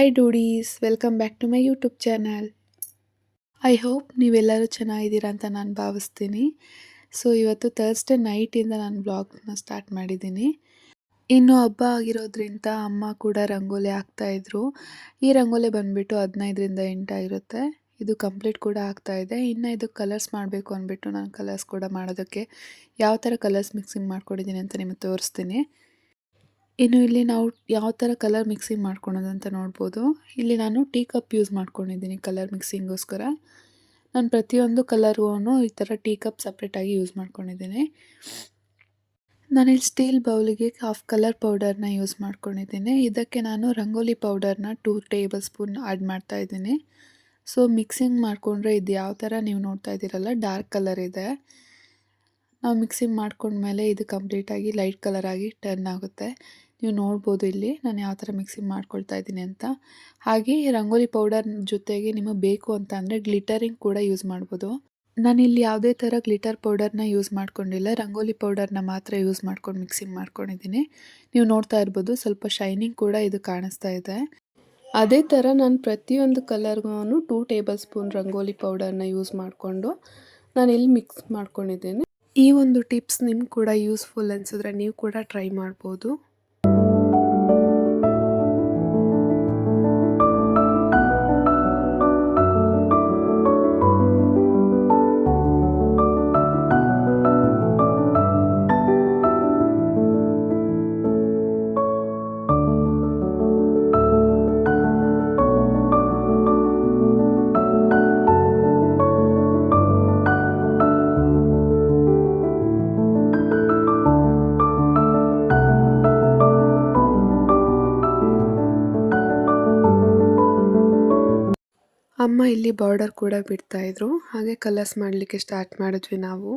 Hi doodies, welcome back to my YouTube channel. I hope ನೀವೆಲ್ಲರೂ ಚೆನ್ನಾಗಿದ್ದೀರಾ ಅಂತ ನಾನು ಭಾವಿಸ್ತೀನಿ. ಸೊ ಇವತ್ತು ಥರ್ಸ್ಡೇ ನೈಟಿಂದ ನಾನು ಬ್ಲಾಗ್ನ ಸ್ಟಾರ್ಟ್ ಮಾಡಿದ್ದೀನಿ. ಇನ್ನು ಹಬ್ಬ ಆಗಿರೋದ್ರಿಂದ ಅಮ್ಮ ಕೂಡ ರಂಗೋಲಿ ಹಾಕ್ತಾಯಿದ್ರು. ಈ ರಂಗೋಲಿ ಬಂದುಬಿಟ್ಟು 15ರಿಂದ 8 ಆಗಿರುತ್ತೆ. ಇದು ಕಂಪ್ಲೀಟ್ ಕೂಡ ಆಗ್ತಾಯಿದೆ. ಇನ್ನು ಇದು ಕಲರ್ಸ್ ಮಾಡಬೇಕು ಅಂದ್ಬಿಟ್ಟು ನಾನು ಕಲರ್ಸ್ ಕೂಡ ಮಾಡೋದಕ್ಕೆ ಯಾವ ಥರ ಕಲರ್ಸ್ ಮಿಕ್ಸಿಂಗ್ ಮಾಡ್ಕೊಂಡಿದ್ದೀನಿ ಅಂತ ನಿಮಗೆ ತೋರಿಸ್ತೀನಿ. ಇನ್ನು ಇಲ್ಲಿ ನಾವು ಯಾವ ಥರ ಕಲರ್ ಮಿಕ್ಸಿಂಗ್ ಮಾಡ್ಕೊಳೋದು ಅಂತ ನೋಡ್ಬೋದು. ಇಲ್ಲಿ ನಾನು ಟೀ ಕಪ್ ಯೂಸ್ ಮಾಡ್ಕೊಂಡಿದ್ದೀನಿ ಕಲರ್ ಮಿಕ್ಸಿಂಗೋಸ್ಕರ. ನಾನು ಪ್ರತಿಯೊಂದು ಕಲರೂ ಈ ಥರ ಟೀ ಕಪ್ ಸಪ್ರೇಟಾಗಿ ಯೂಸ್ ಮಾಡ್ಕೊಂಡಿದ್ದೀನಿ. ನಾನಿಲ್ಲಿ ಸ್ಟೀಲ್ ಬೌಲಿಗೆ ಹಾಫ್ ಕಲರ್ ಪೌಡರ್ನ ಯೂಸ್ ಮಾಡ್ಕೊಂಡಿದ್ದೀನಿ. ಇದಕ್ಕೆ ನಾನು ರಂಗೋಲಿ ಪೌಡರ್ನ 2 ಟೇಬಲ್ ಸ್ಪೂನ್ ಆ್ಯಡ್ ಮಾಡ್ತಾಯಿದ್ದೀನಿ. ಸೊ ಮಿಕ್ಸಿಂಗ್ ಮಾಡಿಕೊಂಡ್ರೆ ಇದು ಯಾವ ಥರ ನೀವು ನೋಡ್ತಾ ಇದ್ದೀರಲ್ಲ ಡಾರ್ಕ್ ಕಲರ್ ಇದೆ. ನಾವು ಮಿಕ್ಸಿಂಗ್ ಮಾಡ್ಕೊಂಡ್ಮೇಲೆ ಇದು ಕಂಪ್ಲೀಟಾಗಿ ಲೈಟ್ ಕಲರ್ ಆಗಿ ಟರ್ನ್ ಆಗುತ್ತೆ. ನೀವು ನೋಡ್ಬೋದು ಇಲ್ಲಿ ನಾನು ಯಾವ ಥರ ಮಿಕ್ಸಿಂಗ್ ಮಾಡ್ಕೊಳ್ತಾ ಇದ್ದೀನಿ ಅಂತ. ಹಾಗೆ ರಂಗೋಲಿ ಪೌಡರ್ ಜೊತೆಗೆ ನಿಮಗೆ ಬೇಕು ಅಂತ ಅಂದರೆ ಗ್ಲಿಟರಿಂಗ್ ಕೂಡ ಯೂಸ್ ಮಾಡ್ಬೋದು. ನಾನಿಲ್ಲಿ ಯಾವುದೇ ಥರ ಗ್ಲಿಟರ್ ಪೌಡರ್ನ ಯೂಸ್ ಮಾಡ್ಕೊಂಡಿಲ್ಲ, ರಂಗೋಲಿ ಪೌಡರ್ನ ಮಾತ್ರ ಯೂಸ್ ಮಾಡ್ಕೊಂಡು ಮಿಕ್ಸಿಂಗ್ ಮಾಡ್ಕೊಂಡಿದ್ದೀನಿ. ನೀವು ನೋಡ್ತಾ ಇರ್ಬೋದು ಸ್ವಲ್ಪ ಶೈನಿಂಗ್ ಕೂಡ ಇದು ಕಾಣಿಸ್ತಾ ಇದೆ. ಅದೇ ಥರ ನಾನು ಪ್ರತಿಯೊಂದು ಕಲರ್ಗೂ 2 ಟೇಬಲ್ ಸ್ಪೂನ್ ರಂಗೋಲಿ ಪೌಡರ್ನ ಯೂಸ್ ಮಾಡಿಕೊಂಡು ನಾನಿಲ್ಲಿ ಮಿಕ್ಸ್ ಮಾಡ್ಕೊಂಡಿದ್ದೀನಿ. ಈ ಒಂದು ಟಿಪ್ಸ್ ನಿಮ್ಗೆ ಕೂಡ ಯೂಸ್ಫುಲ್ ಅನಿಸಿದ್ರೆ ನೀವು ಕೂಡ ಟ್ರೈ ಮಾಡ್ಬೋದು. ಅಮ್ಮ ಇಲ್ಲಿ ಬಾರ್ಡರ್ ಕೂಡ ಬಿಡ್ತಾಯಿದ್ರು. ಹಾಗೆ ಕಲರ್ಸ್ ಮಾಡಲಿಕ್ಕೆ ಸ್ಟಾರ್ಟ್ ಮಾಡಿದ್ವಿ ನಾವು.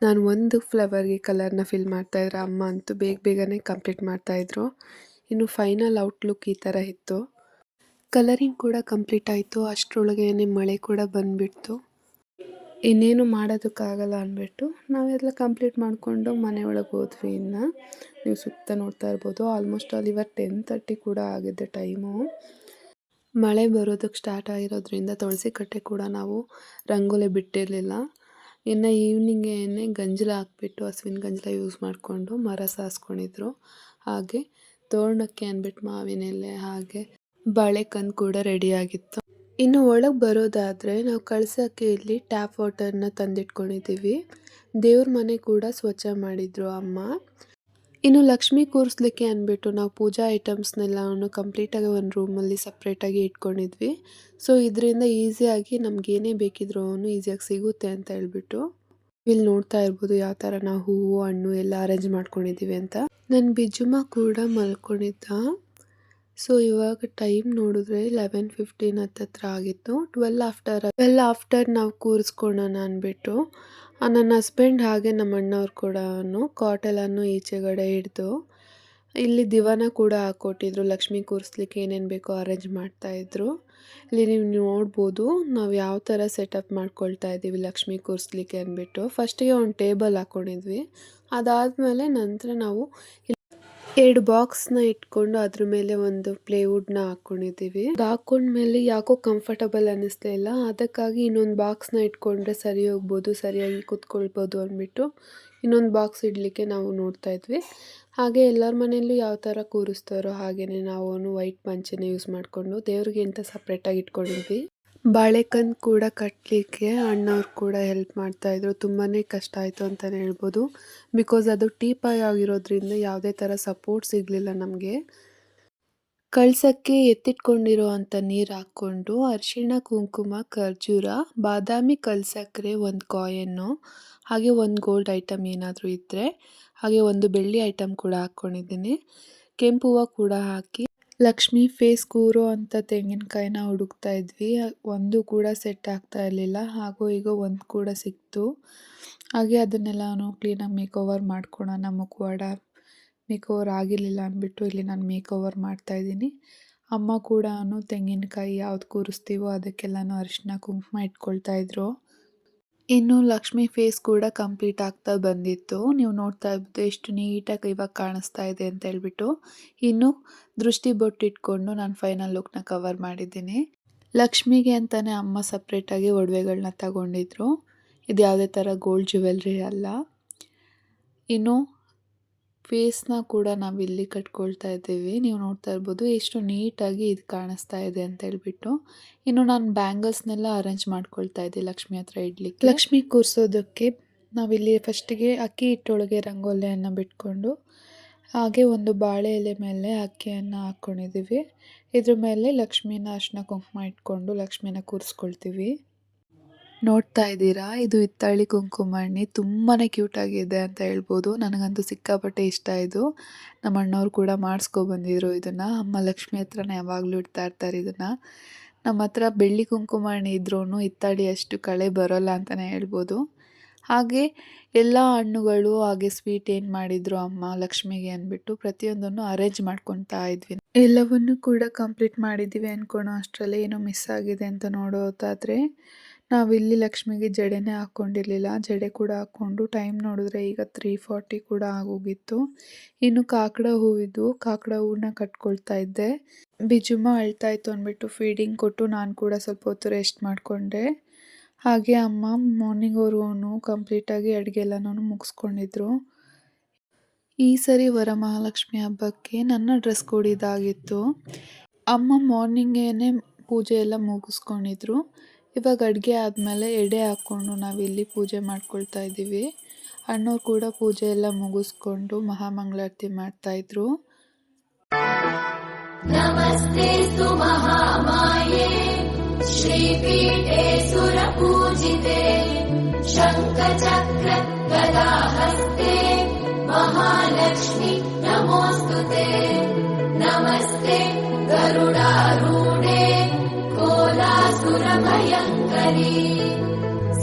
ನಾನು ಒಂದು ಫ್ಲವರ್ಗೆ ಕಲರ್ನ ಫಿಲ್ ಮಾಡ್ತಾಯಿದ್ರೆ ಅಮ್ಮ ಅಂತೂ ಬೇಗನೆ ಕಂಪ್ಲೀಟ್ ಮಾಡ್ತಾಯಿದ್ರು. ಇನ್ನು ಫೈನಲ್ ಔಟ್ಲುಕ್ ಈ ಥರ ಇತ್ತು. ಕಲರಿಂಗ್ ಕೂಡ ಕಂಪ್ಲೀಟ್ ಆಯಿತು. ಅಷ್ಟರೊಳಗೇನೆ ಮಳೆ ಕೂಡ ಬಂದುಬಿಡ್ತು. ಇನ್ನೇನು ಮಾಡೋದಕ್ಕಾಗಲ್ಲ ಅಂದ್ಬಿಟ್ಟು ನಾವೆಲ್ಲ ಕಂಪ್ಲೀಟ್ ಮಾಡಿಕೊಂಡು ಮನೆ ಒಳಗೆ ಹೋದ್ವಿ. ಇನ್ನು ನೀವು ಸುತ್ತ ನೋಡ್ತಾ ಇರ್ಬೋದು ಆಲ್ಮೋಸ್ಟ್ ಆಲ್ ಇವತ್ತು 10:30 ಕೂಡ ಆಗಿದೆ ಟೈಮು. ಮಳೆ ಬರೋದಕ್ಕೆ ಸ್ಟಾರ್ಟ್ ಆಗಿರೋದ್ರಿಂದ ತುಳಸಿ ಕಟ್ಟೆ ಕೂಡ ನಾವು ರಂಗೋಲಿ ಬಿಟ್ಟಿರಲಿಲ್ಲ. ಇನ್ನು ಈವ್ನಿಂಗೇನೆ ಗಂಜಲ ಹಾಕ್ಬಿಟ್ಟು ಹಸುವಿನ ಗಂಜಲ ಯೂಸ್ ಮಾಡಿಕೊಂಡು ಮರ ಸಾರಿಸ್ಕೊಂಡಿದ್ರು. ಹಾಗೆ ತೋರಣಕ್ಕೆ ಅಂದ್ಬಿಟ್ಟು ಮಾವಿನ ಎಲೆ ಹಾಗೆ ಬಾಳೆಕಂದು ಕೂಡ ರೆಡಿಯಾಗಿತ್ತು. ಇನ್ನು ಒಳಗೆ ಬರೋದಾದರೆ ನಾವು ಕಳ್ಸೋಕ್ಕೆ ಇಲ್ಲಿ ಟ್ಯಾಪ್ ವಾಟರ್ನ ತಂದಿಟ್ಕೊಂಡಿದ್ದೀವಿ. ದೇವ್ರ ಮನೆ ಕೂಡ ಸ್ವಚ್ಛ ಮಾಡಿದರು ಅಮ್ಮ. ಇನ್ನು ಲಕ್ಷ್ಮಿ ಕೂರಿಸ್ಲಿಕ್ಕೆ ಅಂದ್ಬಿಟ್ಟು ನಾವು ಪೂಜಾ ಐಟಮ್ಸ್ನೆಲ್ಲವನ್ನು ಕಂಪ್ಲೀಟಾಗಿ ಒಂದು ರೂಮಲ್ಲಿ ಸಪ್ರೇಟಾಗಿ ಇಟ್ಕೊಂಡಿದ್ವಿ. ಸೊ ಇದರಿಂದ ಈಸಿಯಾಗಿ ನಮಗೇನೇ ಬೇಕಿದ್ರೂ ಈಸಿಯಾಗಿ ಸಿಗುತ್ತೆ ಅಂತ ಹೇಳ್ಬಿಟ್ಟು ಇಲ್ಲಿ ನೋಡ್ತಾ ಇರ್ಬೋದು ಯಾವ ಥರ ನಾವು ಹೂವು ಹಣ್ಣು ಎಲ್ಲ ಅರೇಂಜ್ ಮಾಡ್ಕೊಂಡಿದ್ದೀವಿ ಅಂತ. ನನ್ನ ಬಿಜುಮ ಕೂಡ ಮಲ್ಕೊಂಡಿದ್ದ. ಸೊ ಇವಾಗ ಟೈಮ್ ನೋಡಿದ್ರೆ 11:15 ಹತ್ತತ್ರ ಆಗಿತ್ತು. 12 ಆಫ್ಟರ್ ನಾವು ಕೂರಿಸ್ಕೊಳ್ಳೋಣ ಅಂದ್ಬಿಟ್ಟು ನನ್ನ ಹಸ್ಬೆಂಡ್ ಹಾಗೆ ನಮ್ಮ ಅಣ್ಣವ್ರು ಕೂಡ ಕಾಟೆಲನ್ನು ಈಚೆಗಡೆ ಹಿಡಿದು ಇಲ್ಲಿ ದಿವಾನ ಕೂಡ ಹಾಕ್ಕೊಟ್ಟಿದ್ರು. ಲಕ್ಷ್ಮಿ ಕೂರಿಸ್ಲಿಕ್ಕೆ ಏನೇನು ಬೇಕೋ ಅರೇಂಜ್ ಮಾಡ್ತಾಯಿದ್ರು. ಇಲ್ಲಿ ನೀವು ನೋಡ್ಬೋದು ನಾವು ಯಾವ ಥರ ಸೆಟಪ್ ಮಾಡ್ಕೊಳ್ತಾ ಇದ್ದೀವಿ ಲಕ್ಷ್ಮಿ ಕೂರಿಸ್ಲಿಕ್ಕೆ ಅಂದ್ಬಿಟ್ಟು. ಫಸ್ಟಿಗೆ ಒಂದು ಟೇಬಲ್ ಹಾಕ್ಕೊಂಡಿದ್ವಿ. ಅದಾದಮೇಲೆ ನಂತರ ನಾವು 2 ಬಾಕ್ಸ್ನ ಇಟ್ಕೊಂಡು ಅದ್ರ ಮೇಲೆ ಒಂದು ಪ್ಲೇವುಡ್ನ ಹಾಕ್ಕೊಂಡಿದ್ದೀವಿ. ಅದು ಹಾಕ್ಕೊಂಡ್ಮೇಲೆ ಯಾಕೋ ಕಂಫರ್ಟಬಲ್ ಅನ್ನಿಸ್ಲಿಲ್ಲ. ಅದಕ್ಕಾಗಿ ಇನ್ನೊಂದು ಬಾಕ್ಸ್ನ ಇಟ್ಕೊಂಡ್ರೆ ಸರಿ ಹೋಗ್ಬೋದು, ಸರಿಯಾಗಿ ಕೂತ್ಕೊಳ್ಬೋದು ಅಂದ್ಬಿಟ್ಟು ಇನ್ನೊಂದು ಬಾಕ್ಸ್ ಇಡಲಿಕ್ಕೆ ನಾವು ನೋಡ್ತಾ ಇದ್ವಿ. ಹಾಗೆ ಎಲ್ಲರ ಮನೆಯಲ್ಲೂ ಯಾವ ಥರ ಕೂರಿಸ್ತಾರೋ ಹಾಗೆಯೇ ನಾವು ವೈಟ್ ಪಂಚೆನ ಯೂಸ್ ಮಾಡಿಕೊಂಡು ದೇವ್ರಿಗೆ ಅಂತ ಸಪ್ರೇಟಾಗಿ ಇಟ್ಕೊಂಡಿದ್ವಿ. ಬಾಳೆಕಂದು ಕೂಡ ಕಟ್ಟಲಿಕ್ಕೆ ಅಣ್ಣವ್ರು ಕೂಡ ಹೆಲ್ಪ್ ಮಾಡ್ತಾಯಿದ್ರು. ತುಂಬಾ ಕಷ್ಟ ಆಯಿತು ಅಂತಲೇ ಹೇಳ್ಬೋದು. ಬಿಕಾಸ್ ಅದು ಟೀಪಾಯ್ ಆಗಿರೋದ್ರಿಂದ ಯಾವುದೇ ಥರ ಸಪೋರ್ಟ್ ಸಿಗಲಿಲ್ಲ ನಮಗೆ. ಕಳ್ಸೋಕ್ಕೆ ಎತ್ತಿಟ್ಕೊಂಡಿರೋ ಅಂಥ ನೀರು ಹಾಕ್ಕೊಂಡು ಅರಿಶಿಣ ಕುಂಕುಮ ಖರ್ಜೂರ ಬಾದಾಮಿ ಕಲ್ಸಕ್ಕರೆ ಒಂದು ಕಾಯನ್ನು ಹಾಗೆ ಒಂದು ಗೋಲ್ಡ್ ಐಟಮ್ ಏನಾದರೂ ಇದ್ದರೆ ಹಾಗೆ ಒಂದು ಬೆಳ್ಳಿ ಐಟಮ್ ಕೂಡ ಹಾಕ್ಕೊಂಡಿದ್ದೀನಿ. ಕೆಂಪು ಹೂವು ಕೂಡ ಹಾಕಿ ಲಕ್ಷ್ಮಿ ಫೇಸ್ ಕೂರೋ ಅಂಥ ತೆಂಗಿನಕಾಯಿನ ಹುಡುಕ್ತಾ ಇದ್ವಿ. ಒಂದು ಕೂಡ ಸೆಟ್ ಆಗ್ತಾ ಇರಲಿಲ್ಲ. ಹಾಗೋ ಹೀಗೋ ಒಂದು ಕೂಡ ಸಿಕ್ತು. ಹಾಗೆ ಅದನ್ನೆಲ್ಲ ಕ್ಲೀನಾಗಿ ಮೇಕ್ ಓವರ್ ಮಾಡ್ಕೊಳೋಣ, ಮುಖವಾಡ ಮೇಕ್ ಓವರ್ ಆಗಿರಲಿಲ್ಲ ಅಂದ್ಬಿಟ್ಟು ಇಲ್ಲಿ ನಾನು ಮೇಕ್ ಓವರ್ ಮಾಡ್ತಾಯಿದ್ದೀನಿ. ಅಮ್ಮ ಕೂಡ ತೆಂಗಿನಕಾಯಿ ಯಾವ್ದು ಕೂರಿಸ್ತೀವೋ ಅದಕ್ಕೆಲ್ಲನೂ ಅರಿಶಿನ ಕುಂಕುಮ ಇಟ್ಕೊಳ್ತಾಯಿದ್ರು. ಇನ್ನು ಲಕ್ಷ್ಮಿ ಫೇಸ್ ಕೂಡ ಕಂಪ್ಲೀಟ್ ಆಗ್ತಾ ಬಂದಿತ್ತು. ನೀವು ನೋಡ್ತಾ ಇರ್ಬೋದು ಎಷ್ಟು ನೀಟಾಗಿ ಇವಾಗ ಕಾಣಿಸ್ತಾ ಇದೆ ಅಂತ ಹೇಳ್ಬಿಟ್ಟು. ಇನ್ನು ದೃಷ್ಟಿ ಬೊಟ್ಟಿಟ್ಕೊಂಡು ನಾನು ಫೈನಲ್ ಲುಕ್ನ ಕವರ್ ಮಾಡಿದ್ದೀನಿ. ಲಕ್ಷ್ಮಿಗೆ ಅಂತಾನೆ ಅಮ್ಮ ಸಪ್ರೇಟಾಗಿ ಒಡವೆಗಳನ್ನ ತಗೊಂಡಿದ್ರು. ಇದು ಯಾವುದೇ ಥರ ಗೋಲ್ಡ್ ಜ್ಯುವೆಲ್ರಿ ಅಲ್ಲ. ಇನ್ನು ಫೇಸ್ನ ಕೂಡ ನಾವಿಲ್ಲಿ ಕಟ್ಕೊಳ್ತಾ ಇದ್ದೀವಿ. ನೀವು ನೋಡ್ತಾ ಇರ್ಬೋದು ಎಷ್ಟು ನೀಟಾಗಿ ಇದು ಕಾಣಿಸ್ತಾ ಇದೆ ಅಂತ ಹೇಳ್ಬಿಟ್ಟು. ಇನ್ನು ನಾನು ಬ್ಯಾಂಗಲ್ಸ್ನೆಲ್ಲ ಅರೇಂಜ್ ಮಾಡ್ಕೊಳ್ತಾ ಇದ್ದೆ ಲಕ್ಷ್ಮಿ ಹತ್ರ ಇಡ್ಲಿಕ್ಕೆ. ಲಕ್ಷ್ಮಿ ಕೂರಿಸೋದಕ್ಕೆ ನಾವಿಲ್ಲಿ ಫಸ್ಟಿಗೆ ಅಕ್ಕಿ ಹಿಟ್ಟೊಳಗೆ ರಂಗೋಲಿಯನ್ನು ಬಿಟ್ಕೊಂಡು ಹಾಗೆ ಒಂದು ಬಾಳೆ ಎಲೆ ಮೇಲೆ ಅಕ್ಕಿಯನ್ನು ಹಾಕ್ಕೊಂಡಿದ್ದೀವಿ. ಇದ್ರ ಮೇಲೆ ಲಕ್ಷ್ಮಿನ ಅರಿಶಿನ ಕುಂಕುಮ ಇಟ್ಕೊಂಡು ಲಕ್ಷ್ಮಿನ ಕೂರಿಸ್ಕೊಳ್ತೀವಿ. ನೋಡ್ತಾ ಇದ್ದೀರಾ, ಇದು ಹಿತ್ತಾಳಿ ಕುಂಕುಮಣ್ಣಿ ತುಂಬಾ ಕ್ಯೂಟಾಗಿದೆ ಅಂತ ಹೇಳ್ಬೋದು. ನನಗಂತೂ ಸಿಕ್ಕಾಪಟ್ಟೆ ಇಷ್ಟ ಇದು. ನಮ್ಮ ಅಣ್ಣವ್ರು ಕೂಡ ಮಾಡಿಸ್ಕೊಬಂದಿದ್ರು ಇದನ್ನು. ಅಮ್ಮ ಲಕ್ಷ್ಮಿ ಹತ್ರನೇ ಯಾವಾಗಲೂ ಇಡ್ತಾ ಇರ್ತಾರೆ ಇದನ್ನು. ನಮ್ಮ ಹತ್ರ ಬೆಳ್ಳಿ ಕುಂಕುಮಣ್ಣಿ ಇದ್ರೂ ಹಿತ್ತಾಳಿ ಅಷ್ಟು ಕಳೆ ಬರೋಲ್ಲ ಅಂತಲೇ ಹೇಳ್ಬೋದು. ಹಾಗೆ ಎಲ್ಲ ಹಣ್ಣುಗಳು ಹಾಗೆ ಸ್ವೀಟ್ ಏನು ಮಾಡಿದ್ರು ಅಮ್ಮ ಲಕ್ಷ್ಮಿಗೆ ಅಂದ್ಬಿಟ್ಟು ಪ್ರತಿಯೊಂದನ್ನು ಅರೇಂಜ್ ಮಾಡ್ಕೊತಾ ಇದ್ವಿ. ಎಲ್ಲವನ್ನೂ ಕೂಡ ಕಂಪ್ಲೀಟ್ ಮಾಡಿದ್ದೀವಿ ಅಂದ್ಕೊಳೋ ಅಷ್ಟರಲ್ಲಿ ಏನೋ ಮಿಸ್ ಆಗಿದೆ ಅಂತ ನೋಡೋದಾದರೆ, ನಾವಿಲ್ಲಿ ಲಕ್ಷ್ಮಿಗೆ ಜಡೆನೇ ಹಾಕ್ಕೊಂಡಿರಲಿಲ್ಲ. ಜಡೆ ಕೂಡ ಹಾಕ್ಕೊಂಡು ಟೈಮ್ ನೋಡಿದ್ರೆ ಈಗ 3:40 ಕೂಡ ಆಗೋಗಿತ್ತು. ಇನ್ನು ಕಾಕಡ ಹೂವಿದ್ದು ಕಾಕಡ ಹೂವನ್ನ ಕಟ್ಕೊಳ್ತಾ ಇದ್ದೆ. ಬಿಜುಮ್ಮ ಅಳ್ತಾ ಇತ್ತು ಅಂದ್ಬಿಟ್ಟು ಫೀಡಿಂಗ್ ಕೊಟ್ಟು ನಾನು ಕೂಡ ಸ್ವಲ್ಪ ಹೊತ್ತು ರೆಸ್ಟ್ ಮಾಡಿಕೊಂಡೆ. ಹಾಗೆ ಅಮ್ಮ ಮಾರ್ನಿಂಗ್ವರೆಗೂ ಕಂಪ್ಲೀಟಾಗಿ ಅಡುಗೆ ಎಲ್ಲನೂ ಮುಗಿಸ್ಕೊಂಡಿದ್ರು. ಈ ಸರಿ ವರಮಹಾಲಕ್ಷ್ಮಿ ಹಬ್ಬಕ್ಕೆ ನನ್ನ ಡ್ರೆಸ್ ಕೋಡ್ ಇದಾಗಿತ್ತು. ಅಮ್ಮ ಮಾರ್ನಿಂಗೇನೆ ಪೂಜೆ ಎಲ್ಲ ಮುಗಿಸ್ಕೊಂಡಿದ್ರು. ಇವಾಗ ಅಡುಗೆ ಆದಮೇಲೆ ಎಡೆ ಹಾಕ್ಕೊಂಡು ನಾವಿಲ್ಲಿ ಪೂಜೆ ಮಾಡ್ಕೊಳ್ತಾ ಇದ್ದೀವಿ. ಅಣ್ಣವ್ರು ಕೂಡ ಪೂಜೆ ಎಲ್ಲ ಮುಗಿಸ್ಕೊಂಡು ಮಹಾಮಂಗಳಾರತಿ ಮಾಡ್ತಾಯಿದ್ರು. ನಮಸ್ತೆ ಮಹಾಮಾಯೇ ಶ್ರೀಪೀಠೆ ಸುರಪೂಜಿತೆ ಶಂಖಚಕ್ರ ಗದಾಹಸ್ತೆ ಮಹಾಲಕ್ಷ್ಮಿ ನಮೋಸ್ತುತೆ ನಮಸ್ತೆ ಗರುಡಾರೂಢೆ ಕೋಲಾಸುರಭಯಂಕರಿ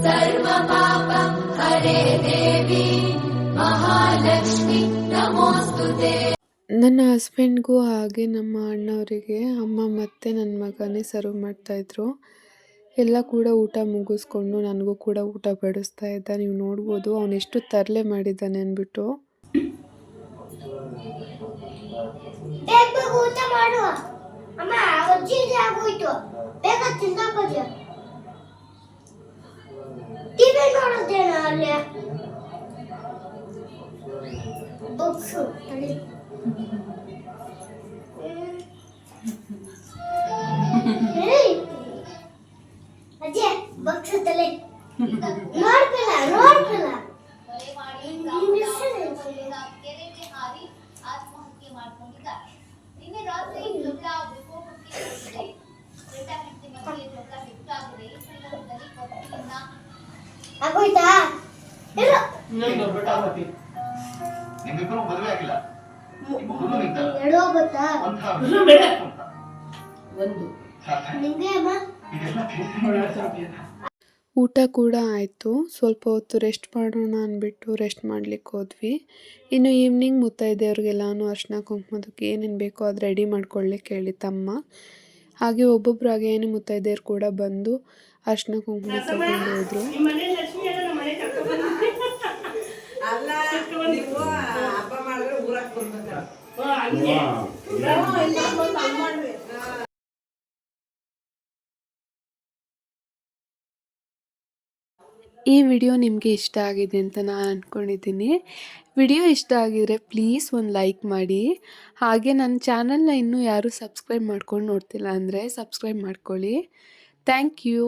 ಸರ್ವಪಾಪ ಹರೇ ದೇವಿ ಮಹಾಲಕ್ಷ್ಮಿ ನಮೋಸ್ತುತೆ. ನನ್ನ ಹಸ್ಬೆಂಡ್ಗೂ ಹಾಗೆ ನಮ್ಮ ಅಣ್ಣವರಿಗೆ ಅಮ್ಮ ಮತ್ತು ನನ್ನ ಮಗನೇ ಸರ್ವ್ ಮಾಡ್ತಾಯಿದ್ರು. ಎಲ್ಲ ಕೂಡ ಊಟ ಮುಗಿಸ್ಕೊಂಡು ನನಗೂ ಕೂಡ ಊಟ ಬಡಿಸ್ತಾ ಇದ್ದ. ನೀವು ನೋಡ್ಬೋದು ಅವನೆಷ್ಟು ತರಲೆ ಮಾಡಿದ್ದಾನೆ ಅಂದ್ಬಿಟ್ಟು. ಊಟ ಮಾಡುವ ಅಮ್ಮ ಆಗೋಯ್ತು ಬೇಗ ತಿಂದಾಕೋದ್ಯ ಟಿವಿ ನೋಡೋದೇನ ಅಲ್ಲಿ ಬುಕ್ಸು ಅಲ್ಲಿ ಅಜ್ಜಿ ಬುಕ್ಸ್ ತಲೆ ನೋಡ್ಕಲ್ಲ ಆತ್ಮಹತ್ಯೆ ಮಾಡ್ಕೊಂಡಿದ್ದಾರೆ. ನಿನ್ನೆ ರಾತ್ರಿ ಆಗೋಯ್ತಾ ನಿಮ್ಮಿಬ್ಬರು ಮದುವೆ ಆಗಿಲ್ಲ. ಹೇಳೋ ಗೊತ್ತಾ ಊಟ ಕೂಡ ಆಯಿತು. ಸ್ವಲ್ಪ ಹೊತ್ತು ರೆಸ್ಟ್ ಮಾಡೋಣ ಅಂದ್ಬಿಟ್ಟು ರೆಸ್ಟ್ ಮಾಡ್ಲಿಕ್ಕೆ ಹೋದ್ವಿ. ಇನ್ನು ಈವ್ನಿಂಗ್ ಮುತ್ತೈದೆಯವ್ರಿಗೆಲ್ಲನೂ ಅರಿಶಿನ ಕುಂಕುಮದಕ್ಕೆ ಏನೇನು ಬೇಕೋ ಅದು ರೆಡಿ ಮಾಡ್ಕೊಳ್ಳಿಕ್ಕೆ ಹೇಳಿತ್ತಮ್ಮ. ಹಾಗೆ ಒಬ್ಬೊಬ್ಬರಾಗೆ ಏನು ಮುತ್ತೈದೆಯರು ಕೂಡ ಬಂದು ಅರಿಶಿನ ಕುಂಕುಮ ತಗೊಂಡು ಹೋದ್ರು. ಈ ವಿಡಿಯೋ ನಿಮಗೆ ಇಷ್ಟ ಆಗಿದೆ ಅಂತ ನಾನು ಅಂದ್ಕೊಂಡಿದ್ದೀನಿ. ವಿಡಿಯೋ ಇಷ್ಟ ಆಗಿದರೆ ಪ್ಲೀಸ್ ಒಂದು ಲೈಕ್ ಮಾಡಿ. ಹಾಗೆ ನನ್ನ ಚಾನಲ್ನ ಇನ್ನೂ ಯಾರೂ ಸಬ್ಸ್ಕ್ರೈಬ್ ಮಾಡ್ಕೊಂಡು ನೋಡ್ತಿಲ್ಲ ಅಂದರೆ ಸಬ್ಸ್ಕ್ರೈಬ್ ಮಾಡ್ಕೊಳ್ಳಿ. Thank you.